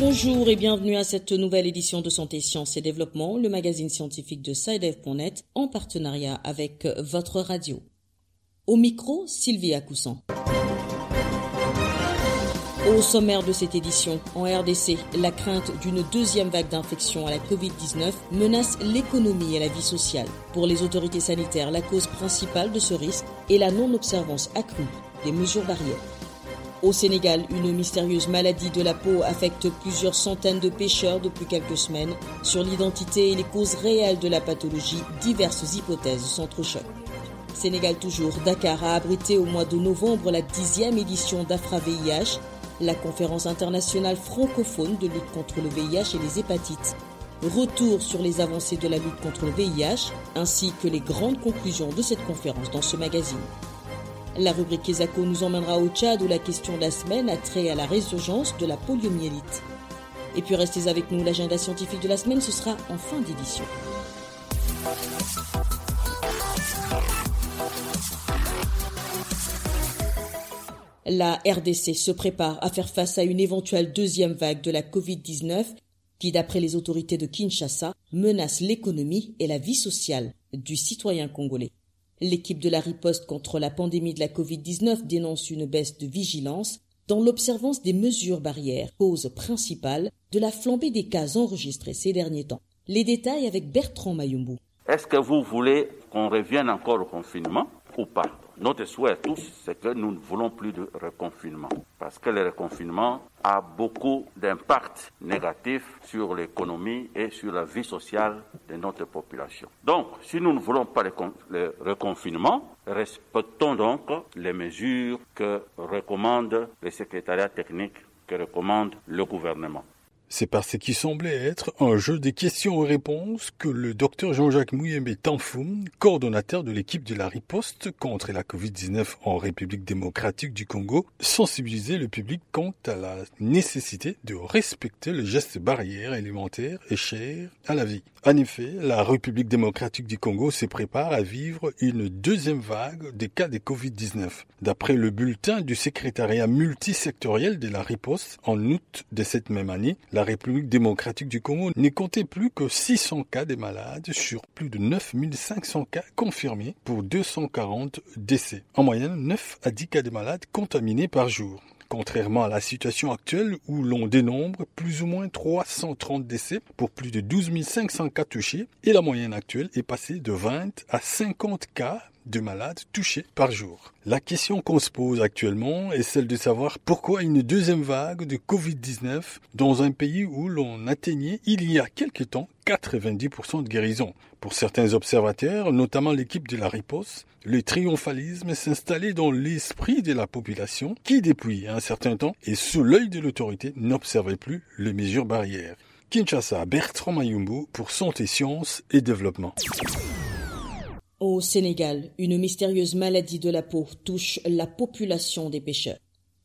Bonjour et bienvenue à cette nouvelle édition de Santé, Sciences et Développement, le magazine scientifique de SciDev.net en partenariat avec votre radio. Au micro, Sylvia Coussan. Au sommaire de cette édition, en RDC, la crainte d'une deuxième vague d'infection à la Covid-19 menace l'économie et la vie sociale. Pour les autorités sanitaires, la cause principale de ce risque est la non-observance accrue des mesures barrières. Au Sénégal, une mystérieuse maladie de la peau affecte plusieurs centaines de pêcheurs depuis quelques semaines. Sur l'identité et les causes réelles de la pathologie, diverses hypothèses s'entrechoquent. Sénégal toujours, Dakar a abrité au mois de novembre la 10e édition d'Afra-VIH, la conférence internationale francophone de lutte contre le VIH et les hépatites. Retour sur les avancées de la lutte contre le VIH, ainsi que les grandes conclusions de cette conférence dans ce magazine. La rubrique Kesako nous emmènera au Tchad où la question de la semaine a trait à la résurgence de la poliomyélite. Et puis restez avec nous, l'agenda scientifique de la semaine, ce sera en fin d'édition. La RDC se prépare à faire face à une éventuelle deuxième vague de la Covid-19 qui, d'après les autorités de Kinshasa, menace l'économie et la vie sociale du citoyen congolais. L'équipe de la riposte contre la pandémie de la Covid-19 dénonce une baisse de vigilance dans l'observance des mesures barrières, cause principale de la flambée des cas enregistrés ces derniers temps. Les détails avec Bertrand Mayumbu. Est-ce que vous voulez qu'on revienne encore au confinement ou pas ? Notre souhait tous, c'est que nous ne voulons plus de reconfinement. Parce que le reconfinement a beaucoup d'impact négatifs sur l'économie et sur la vie sociale de notre population. Donc, si nous ne voulons pas le reconfinement, respectons donc les mesures que recommande le secrétariat technique, que recommande le gouvernement. C'est par ce qui semblait être un jeu de questions et réponses que le docteur Jean-Jacques Mouyembe Tanfoum, coordonnateur de l'équipe de la riposte contre la Covid-19 en République démocratique du Congo, sensibilisait le public quant à la nécessité de respecter les gestes barrières élémentaires et chers à la vie. En effet, la République démocratique du Congo se prépare à vivre une deuxième vague des cas de Covid-19. D'après le bulletin du secrétariat multisectoriel de la riposte, en août de cette même année, la République démocratique du Congo ne comptait plus que 600 cas de malades sur plus de 9500 cas confirmés pour 240 décès. En moyenne, 9 à 10 cas de malades contaminés par jour. Contrairement à la situation actuelle où l'on dénombre plus ou moins 330 décès pour plus de 12 500 cas touchés et la moyenne actuelle est passée de 20 à 50 cas de malades touchés par jour. La question qu'on se pose actuellement est celle de savoir pourquoi une deuxième vague de Covid-19 dans un pays où l'on atteignait il y a quelque temps 90% de guérison. Pour certains observateurs, notamment l'équipe de la riposte, le triomphalisme s'installait dans l'esprit de la population qui, depuis un certain temps et sous l'œil de l'autorité, n'observait plus les mesures barrières. Kinshasa, Bertrand Mayumbu pour Santé, Sciences et Développement. Au Sénégal, une mystérieuse maladie de la peau touche la population des pêcheurs.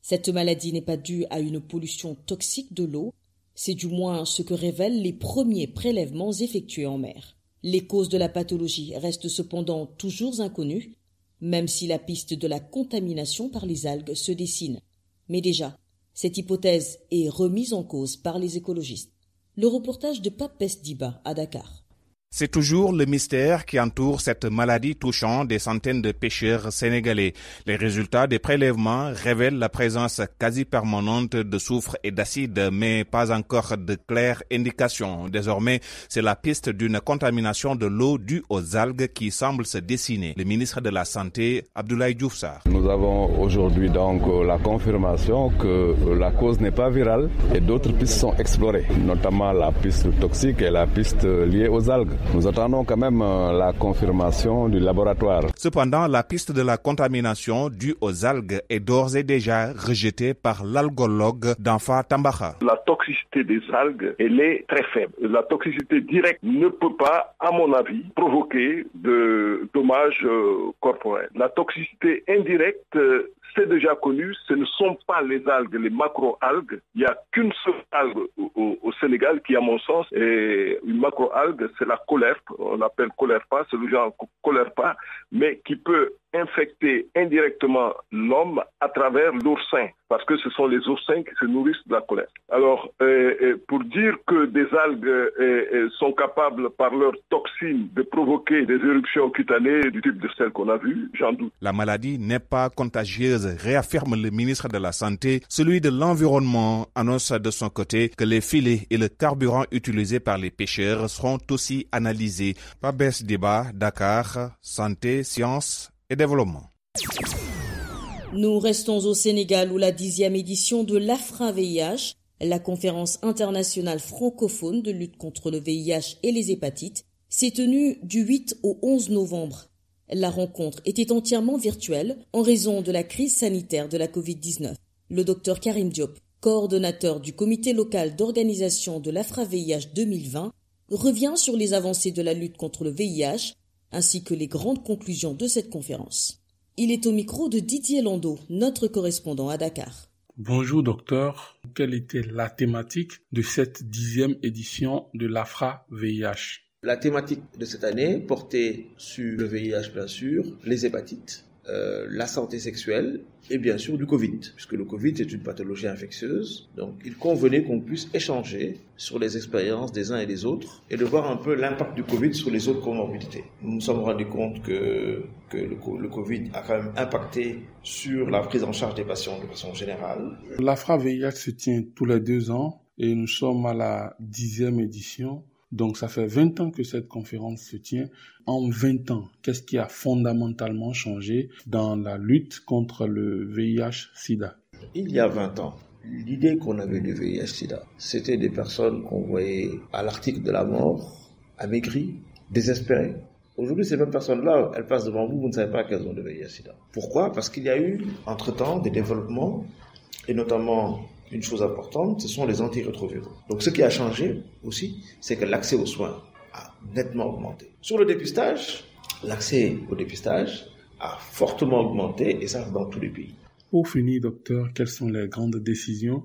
Cette maladie n'est pas due à une pollution toxique de l'eau, c'est du moins ce que révèlent les premiers prélèvements effectués en mer. Les causes de la pathologie restent cependant toujours inconnues, même si la piste de la contamination par les algues se dessine. Mais déjà, cette hypothèse est remise en cause par les écologistes. Le reportage de Pape Diba à Dakar. C'est toujours le mystère qui entoure cette maladie touchant des centaines de pêcheurs sénégalais. Les résultats des prélèvements révèlent la présence quasi permanente de soufre et d'acide, mais pas encore de claires indications. Désormais, c'est la piste d'une contamination de l'eau due aux algues qui semble se dessiner. Le ministre de la Santé, Abdoulaye Diouf Sarr. Nous avons aujourd'hui donc la confirmation que la cause n'est pas virale et d'autres pistes sont explorées, notamment la piste toxique et la piste liée aux algues. Nous attendons quand même la confirmation du laboratoire. Cependant, la piste de la contamination due aux algues est d'ores et déjà rejetée par l'algologue d'Anfa Tambakha. La toxicité des algues, elle est très faible. La toxicité directe ne peut pas, à mon avis, provoquer de dommages corporels. La toxicité indirecte, c'est déjà connu, ce ne sont pas les algues, les macro-algues. Il n'y a qu'une seule algue au Sénégal qui, à mon sens, est une macro-algue, c'est la caulerpe. On l'appelle caulerpa, c'est le genre caulerpa, mais qui peut infecter indirectement l'homme à travers l'oursin, parce que ce sont les oursins qui se nourrissent de la choléra. Alors, pour dire que des algues sont capables, par leurs toxines, de provoquer des éruptions cutanées du type de celles qu'on a vues, j'en doute. La maladie n'est pas contagieuse, réaffirme le ministre de la Santé. Celui de l'Environnement annonce de son côté que les filets et le carburant utilisés par les pêcheurs seront aussi analysés. Pabès Débat, Dakar, Santé, Sciences et Développement. Nous restons au Sénégal où la 10e édition de l'AFRA-VIH, la conférence internationale francophone de lutte contre le VIH et les hépatites, s'est tenue du 8 au 11 novembre. La rencontre était entièrement virtuelle en raison de la crise sanitaire de la Covid-19. Le docteur Karim Diop, coordonnateur du comité local d'organisation de l'AFRA-VIH 2020, revient sur les avancées de la lutte contre le VIH ainsi que les grandes conclusions de cette conférence. Il est au micro de Didier Landau, notre correspondant à Dakar. Bonjour docteur, quelle était la thématique de cette 10e édition de l'AFRA-VIH? La thématique de cette année portait sur le VIH bien sûr, les hépatites, la santé sexuelle et bien sûr du Covid, puisque le Covid est une pathologie infectieuse. Donc il convenait qu'on puisse échanger sur les expériences des uns et des autres et de voir un peu l'impact du Covid sur les autres comorbidités. Nous nous sommes rendus compte que le Covid a quand même impacté sur la prise en charge des patients de façon générale. L'AFRA-VIH se tient tous les 2 ans et nous sommes à la 10e édition. Donc ça fait 20 ans que cette conférence se tient. En 20 ans, qu'est-ce qui a fondamentalement changé dans la lutte contre le VIH-Sida? Il y a 20 ans, l'idée qu'on avait du VIH-Sida, c'était des personnes qu'on voyait à l'article de la mort, amaigries, désespérées. Aujourd'hui, ces mêmes personnes-là, elles passent devant vous, vous ne savez pas qu'elles ont le VIH-Sida. Pourquoi? Parce qu'il y a eu, entre-temps, des développements, et notamment une chose importante, ce sont les antirétroviraux. Donc ce qui a changé aussi, c'est que l'accès aux soins a nettement augmenté. Sur le dépistage, l'accès au dépistage a fortement augmenté, et ça dans tous les pays. Pour finir, docteur, quelles sont les grandes décisions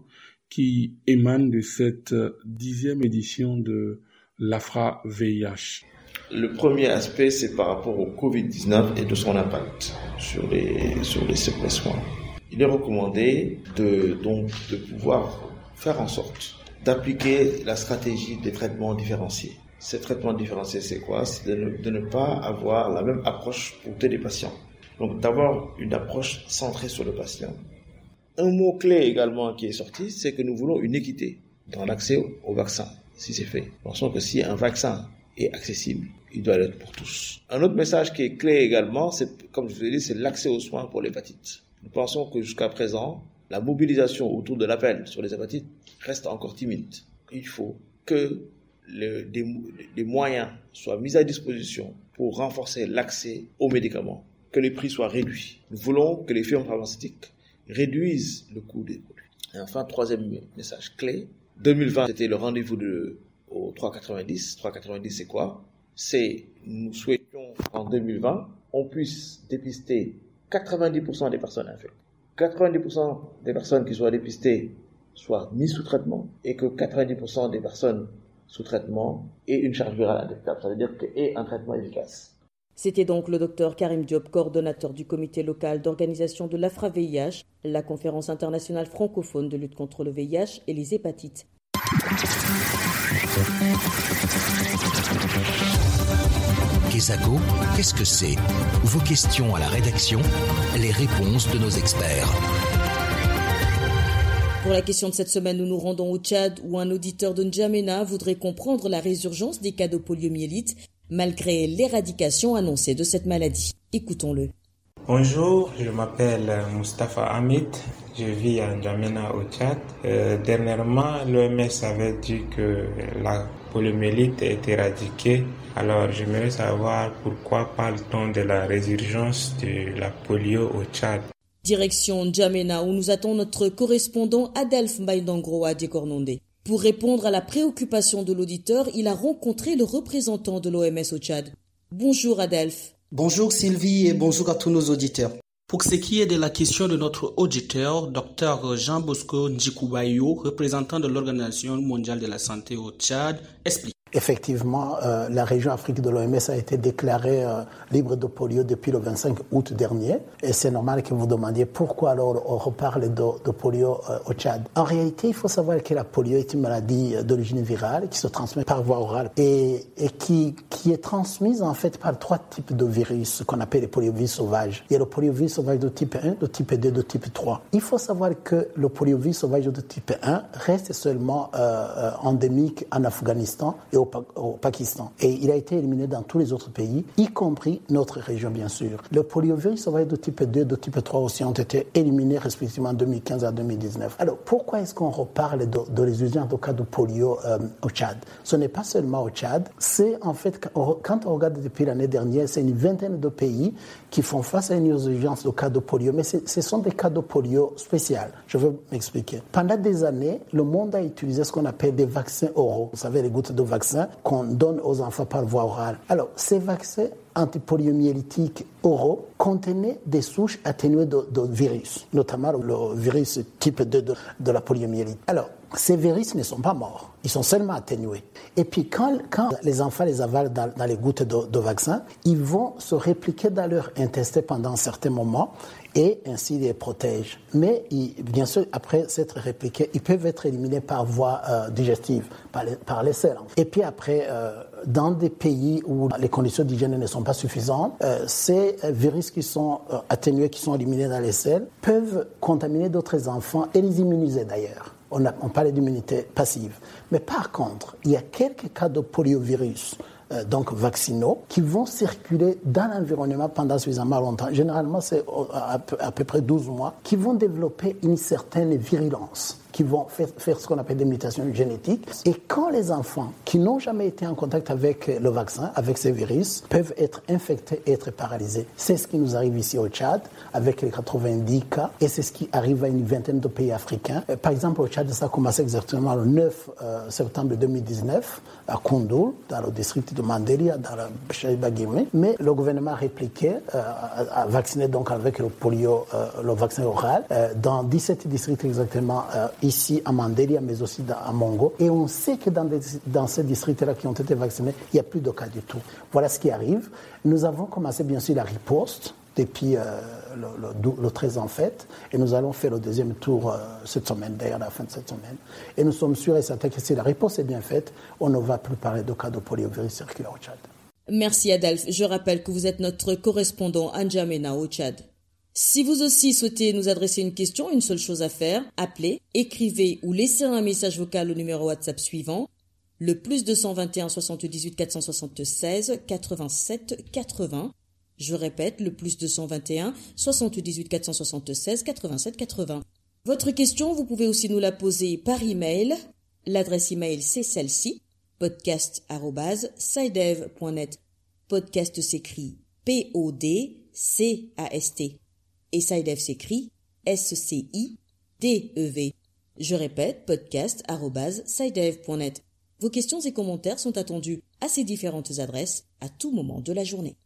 qui émanent de cette 10e édition de l'AFRA-VIH? Le premier aspect, c'est par rapport au Covid-19 et de son impact sur les séquencements. Il est recommandé de pouvoir faire en sorte d'appliquer la stratégie des traitements différenciés. Ces traitements différenciés, c'est quoi? C'est de ne pas avoir la même approche pour tous les patients. Donc d'avoir une approche centrée sur le patient. Un mot-clé également qui est sorti, c'est que nous voulons une équité dans l'accès au vaccin, si c'est fait. Nous pensons que si un vaccin est accessible, il doit l'être pour tous. Un autre message qui est clé également, c'est, comme je vous l'ai dit, c'est l'accès aux soins pour l'hépatite. Nous pensons que jusqu'à présent, la mobilisation autour de l'appel sur les hépatites reste encore timide. Il faut que des moyens soient mis à disposition pour renforcer l'accès aux médicaments, que les prix soient réduits. Nous voulons que les firmes pharmaceutiques réduisent le coût des produits. Et enfin, troisième message clé, 2020, c'était le rendez-vous au 3,90. 3,90, c'est quoi? Nous souhaitions qu'en 2020, on puisse dépister 90% des personnes infectées. 90% des personnes qui soient dépistées soient mises sous traitement et que 90% des personnes sous traitement aient une charge virale indétectable, c'est-à-dire qu'aient un traitement efficace. C'était donc le docteur Karim Diop, coordonnateur du comité local d'organisation de l'AFRA-VIH, la conférence internationale francophone de lutte contre le VIH et les hépatites. Kesako, qu'est-ce que c'est? Vos questions à la rédaction, les réponses de nos experts. Pour la question de cette semaine, nous nous rendons au Tchad où un auditeur de N'Djamena voudrait comprendre la résurgence des cas de poliomyélite malgré l'éradication annoncée de cette maladie. Écoutons-le. Bonjour, je m'appelle Moustapha Hamid, je vis à N'Djamena au Tchad. Dernièrement, l'OMS avait dit que la poliomyélite est éradiquée. Alors, j'aimerais savoir pourquoi parle-t-on de la résurgence de la polio au Tchad. Direction N'Djamena où nous attend notre correspondant Adelph Mbaïdangro à Décornondé. Pour répondre à la préoccupation de l'auditeur, il a rencontré le représentant de l'OMS au Tchad. Bonjour Adelph. Bonjour Sylvie et bonjour à tous nos auditeurs. Pour ce qui est de la question de notre auditeur, Dr Jean Bosco Ndjikoubayo, représentant de l'Organisation mondiale de la santé au Tchad, explique. Effectivement, la région Afrique de l'OMS a été déclarée libre de polio depuis le 25 août dernier. Et c'est normal que vous demandiez pourquoi alors on reparle de polio au Tchad. En réalité, il faut savoir que la polio est une maladie d'origine virale qui se transmet par voie orale et qui est transmise en fait par 3 types de virus qu'on appelle les poliovirus sauvages. Il y a le poliovirus sauvage de type 1, de type 2, de type 3. Il faut savoir que le poliovirus sauvage de type 1 reste seulement endémique en Afghanistan et au Pakistan. Et il a été éliminé dans tous les autres pays, y compris notre région, bien sûr. Le poliovirus sauvage de type 2 et de type 3 aussi ont été éliminés respectivement en 2015 à 2019. Alors, pourquoi est-ce qu'on reparle de résurgence de cas de polio au Tchad? Ce n'est pas seulement au Tchad, c'est en fait, quand on regarde depuis l'année dernière, c'est une vingtaine de pays qui font face à une résurgence de cas de polio, mais ce sont des cas de polio spéciaux. Je vais m'expliquer. Pendant des années, le monde a utilisé ce qu'on appelle des vaccins oraux. Vous savez, les gouttes de vaccin qu'on donne aux enfants par voie orale. Alors, ces vaccins antipoliomyélitiques oraux contenaient des souches atténuées de virus, notamment le virus type 2 de la poliomyélite. Alors, ces virus ne sont pas morts, ils sont seulement atténués. Et puis quand les enfants les avalent dans les gouttes de vaccin, ils vont se répliquer dans leur intestin pendant un certain moment et ainsi les protègent. Mais bien sûr, après s'être répliqués, ils peuvent être éliminés par voie digestive, par les selles. Et puis après, dans des pays où les conditions d'hygiène ne sont pas suffisantes, ces virus qui sont atténués, qui sont éliminés dans les selles, peuvent contaminer d'autres enfants et les immuniser d'ailleurs. On parle d'immunité passive. Mais par contre, il y a quelques cas de poliovirus, donc vaccinaux, qui vont circuler dans l'environnement pendant suffisamment longtemps. Généralement, c'est à peu près 12 mois, qui vont développer une certaine virulence, qui vont faire ce qu'on appelle des mutations génétiques. Et quand les enfants qui n'ont jamais été en contact avec le vaccin, avec ces virus, peuvent être infectés et être paralysés. C'est ce qui nous arrive ici au Tchad, avec les 90 cas, et c'est ce qui arrive à une vingtaine de pays africains. Par exemple, au Tchad, ça a commencé exactement le 9 septembre 2019, à Koundoul, dans le district de Mandelia, dans le Chaïba-Guimé. Mais le gouvernement a répliqué, a vacciné donc avec le polio, le vaccin oral, dans 17 districts exactement, ici à Mandelia, mais aussi à Mongo. Et on sait que dans ces districts-là qui ont été vaccinés, il n'y a plus de cas du tout. Voilà ce qui arrive. Nous avons commencé bien sûr la riposte depuis le 13 en fait, et nous allons faire le deuxième tour cette semaine, d'ailleurs à la fin de cette semaine. Et nous sommes sûrs et certains que si la riposte est bien faite, on ne va plus parler de cas de poliovirus circulaire au Tchad. Merci Adalphe. Je rappelle que vous êtes notre correspondant à N'Djamena au Tchad. Si vous aussi souhaitez nous adresser une question, une seule chose à faire, appelez, écrivez ou laissez un message vocal au numéro WhatsApp suivant, le +221 78 476 87 80. Je répète, le +221 78 476 87 80. Votre question, vous pouvez aussi nous la poser par email. L'adresse email, c'est celle-ci, podcast@sidev.net. Podcast s'écrit PODCAST. Et SciDev s'écrit SCIDEV. Je répète, podcast@sidev.net. Vos questions et commentaires sont attendus à ces différentes adresses à tout moment de la journée.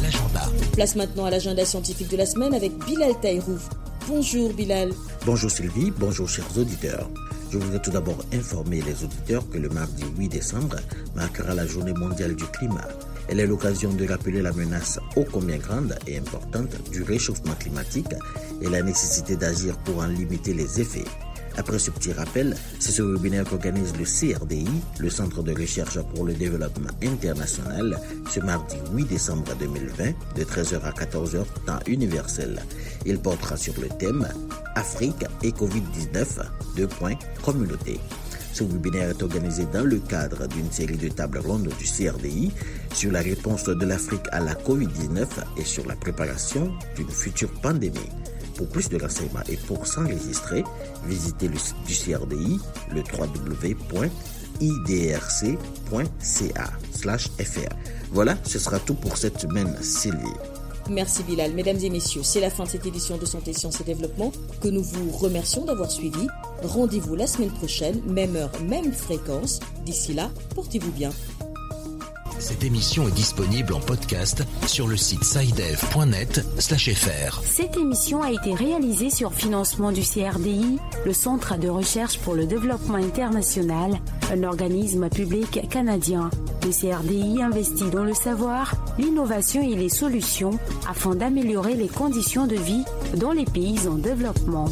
L'agenda. Place maintenant à l'agenda scientifique de la semaine avec Bilal Taïrouf. Bonjour Bilal. Bonjour Sylvie, bonjour chers auditeurs. Je voudrais tout d'abord informer les auditeurs que le mardi 8 décembre marquera la journée mondiale du climat. Elle est l'occasion de rappeler la menace ô combien grande et importante du réchauffement climatique et la nécessité d'agir pour en limiter les effets. Après ce petit rappel, c'est ce webinaire qu'organise le CRDI, le Centre de recherche pour le développement international, ce mardi 8 décembre 2020, de 13h à 14h, temps universel. Il portera sur le thème « Afrique et Covid-19, communauté ». Ce webinaire est organisé dans le cadre d'une série de tables rondes du CRDI sur la réponse de l'Afrique à la Covid-19 et sur la préparation d'une future pandémie. Pour plus de renseignements et pour s'enregistrer, visitez le site du CRDI, le www.idrc.ca/fr. Voilà, ce sera tout pour cette semaine, Sylvie. Merci Bilal. Mesdames et messieurs, c'est la fin de cette édition de Santé, Sciences et Développement que nous vous remercions d'avoir suivi. Rendez-vous la semaine prochaine, même heure, même fréquence. D'ici là, portez-vous bien. Cette émission est disponible en podcast sur le site sidev.net/fr. Cette émission a été réalisée sur financement du CRDI, le Centre de recherche pour le développement international, un organisme public canadien. Le CRDI investit dans le savoir, l'innovation et les solutions afin d'améliorer les conditions de vie dans les pays en développement.